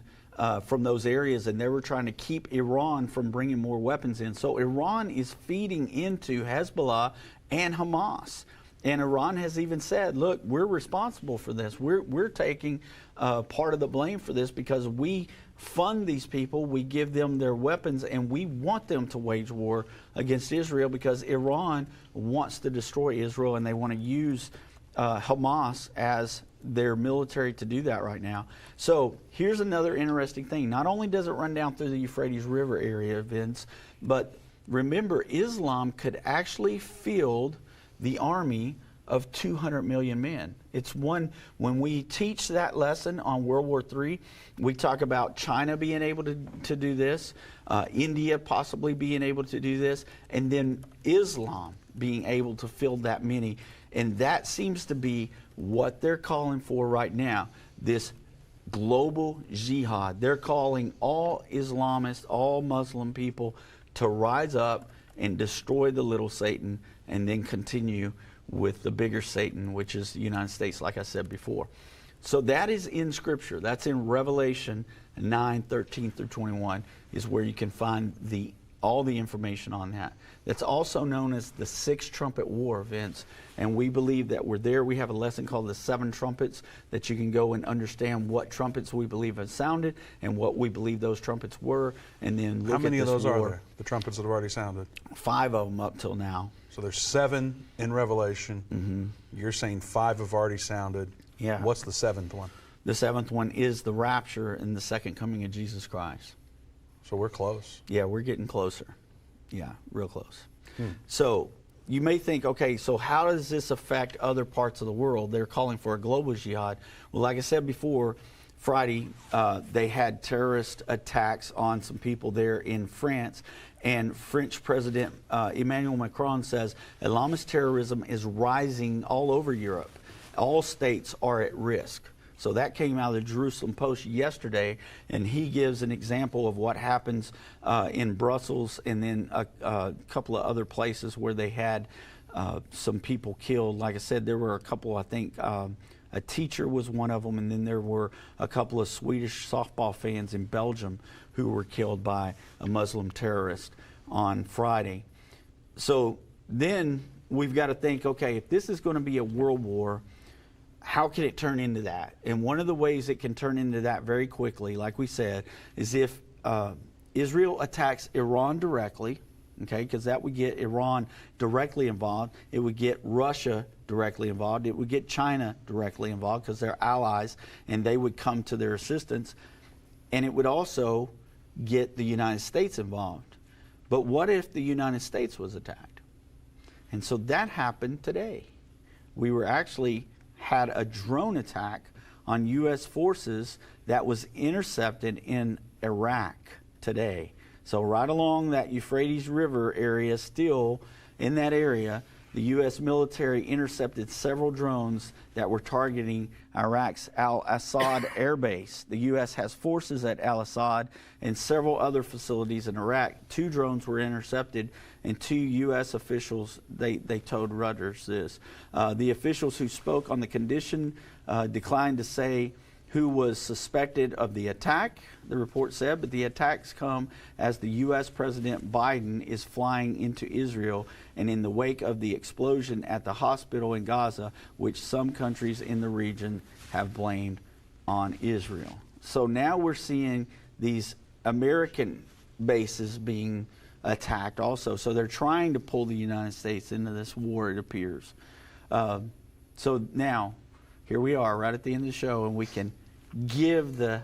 from those areas, and they were trying to keep Iran from bringing more weapons in. So Iran is feeding into Hezbollah and Hamas. And Iran has even said, look, we're responsible for this. We're taking part of the blame for this because we fund these people, we give them their weapons, and we want them to wage war against Israel because Iran wants to destroy Israel, and they want to use Hamas as their military to do that right now. So here's another interesting thing. Not only does it run down through the Euphrates River area, Vince, but remember, Islam could actually field the army of 200 million men. It's one, when we teach that lesson on World War III, we talk about China being able to do this, India possibly being able to do this, and then Islam being able to field that many. And that seems to be what they're calling for right now, this global jihad. They're calling all Islamists, all Muslim people to rise up and destroy the little Satan and then continue with the bigger Satan, which is the United States, like I said before. So that is in Scripture. That's in Revelation 9:13 through 21 is where you can find all the information on that. That's also known as the 6th trumpet war, Vince. And we believe that we're there. We have a lesson called the 7 trumpets that you can go and understand what trumpets we believe have sounded and what we believe those trumpets were, and then look at this war. How many of those are there, the trumpets that have already sounded? 5 of them up till now. So there's 7 in Revelation. Mm-hmm. You're saying 5 have already sounded. Yeah. What's the 7th one? The 7th one is the rapture and the second coming of Jesus Christ. So we're close. Yeah, we're getting closer. Yeah, real close. So you may think, okay, so how does this affect other parts of the world? They're calling for a global jihad. Well, like I said before, Friday, they had terrorist attacks on some people there in France. And French President Emmanuel Macron says Islamist terrorism is rising all over Europe. All states are at risk. So that came out of the Jerusalem Post yesterday, and he gives an example of what happens in Brussels and then a couple of other places where they had some people killed. Like I said, there were a couple, I think a teacher was one of them, and then there were a couple of Swedish softball fans in Belgium who were killed by a Muslim terrorist on Friday. So then we've got to think, okay, if this is going to be a world war, how can it turn into that? And one of the ways it can turn into that very quickly, like we said, is if Israel attacks Iran directly, okay, because that would get Iran directly involved. It would get Russia directly involved. It would get China directly involved because they're allies, and they would come to their assistance. And it would also get the United States involved. But what if the United States was attacked? And so that happened today. We were actually had a drone attack on U.S. forces that was intercepted in Iraq today. So right along that Euphrates River area, still in that area, the U.S. military intercepted several drones that were targeting Iraq's al-Assad air base. The U.S. has forces at al-Assad and several other facilities in Iraq. 2 drones were intercepted, and 2 U.S. officials, they told Reuters this. The officials who spoke on the condition declined to say who was suspected of the attack, the report said, but the attacks come as the U.S. President Biden is flying into Israel and in the wake of the explosion at the hospital in Gaza, which some countries in the region have blamed on Israel. So now we're seeing these American bases being attacked also. So they're trying to pull the United States into this war, it appears. So now, here we are right at the end of the show, and we can give the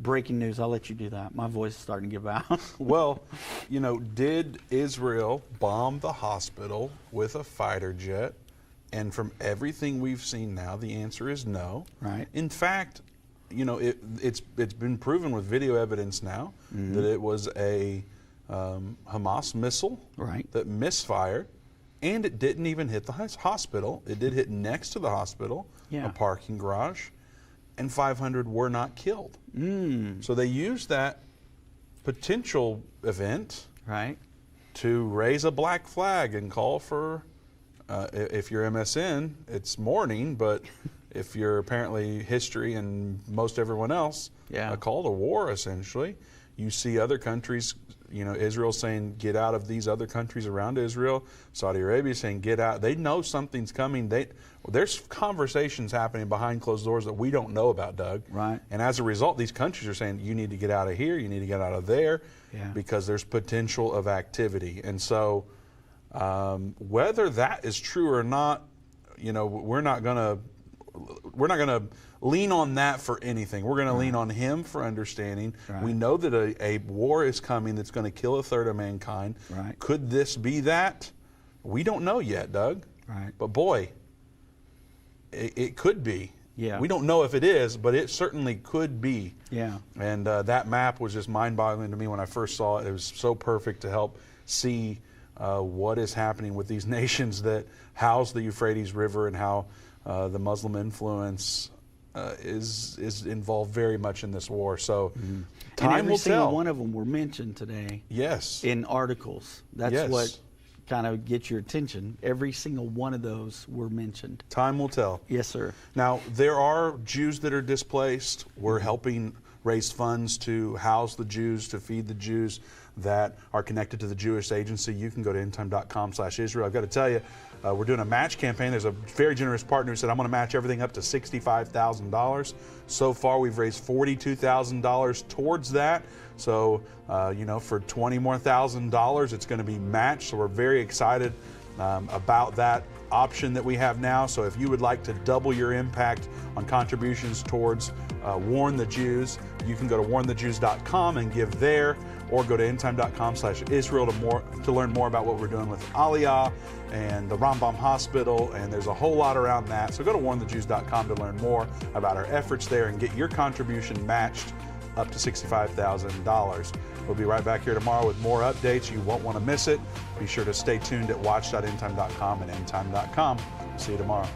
breaking news. I'll let you do that. My voice is starting to give out. Well, you know, did Israel bomb the hospital with a fighter jet? And from everything we've seen now, the answer is no. Right. In fact, you know, it's been proven with video evidence now that it was a Hamas missile that misfired, and it didn't even hit the hospital. It did hit next to the hospital, a parking garage, and 500 were not killed. So they used that potential event to raise a black flag and call for, if you're MSN, it's mourning, but if you're apparently history and most everyone else, a call to war, essentially. You see other countries, you know, Israel saying, get out of these other countries around Israel. Saudi Arabia saying, get out. They know something's coming. There's conversations happening behind closed doors that we don't know about, Doug. Right. And as a result, these countries are saying, you need to get out of here, you need to get out of there, because there's potential of activity. And so whether that is true or not, you know, we're not going to lean on that for anything. We're going to lean on him for understanding. We know that a war is coming that's going to kill a third of mankind. Could this be that? We don't know yet, Doug. But boy, it could be. We don't know if it is, but it certainly could be. And that map was just mind-boggling to me when I first saw it. It was so perfect to help see what is happening with these nations that house the Euphrates River and how the Muslim influence is involved very much in this war. So time and every will single tell. one of them were mentioned today. Yes. In articles. That's what kind of gets your attention. Every single one of those were mentioned. Time will tell. Yes, sir. Now, there are Jews that are displaced. We're helping raise funds to house the Jews, to feed the Jews that are connected to the Jewish Agency. You can go to endtime.com/Israel. I've got to tell you, we're doing a match campaign. There's a very generous partner who said, I'm going to match everything up to $65,000. So far, we've raised $42,000 towards that. So, you know, for $20,000 more, it's going to be matched. So we're very excited about that option that we have now. So if you would like to double your impact on contributions towards Warn the Jews, you can go to warnthejews.com and give there, or go to endtime.com/Israel to learn more about what we're doing with Aliyah and the Rambam Hospital, and there's a whole lot around that. So go to warnthejews.com to learn more about our efforts there and get your contribution matched up to $65,000. We'll be right back here tomorrow with more updates. You won't want to miss it. Be sure to stay tuned at watch.endtime.com and endtime.com. See you tomorrow.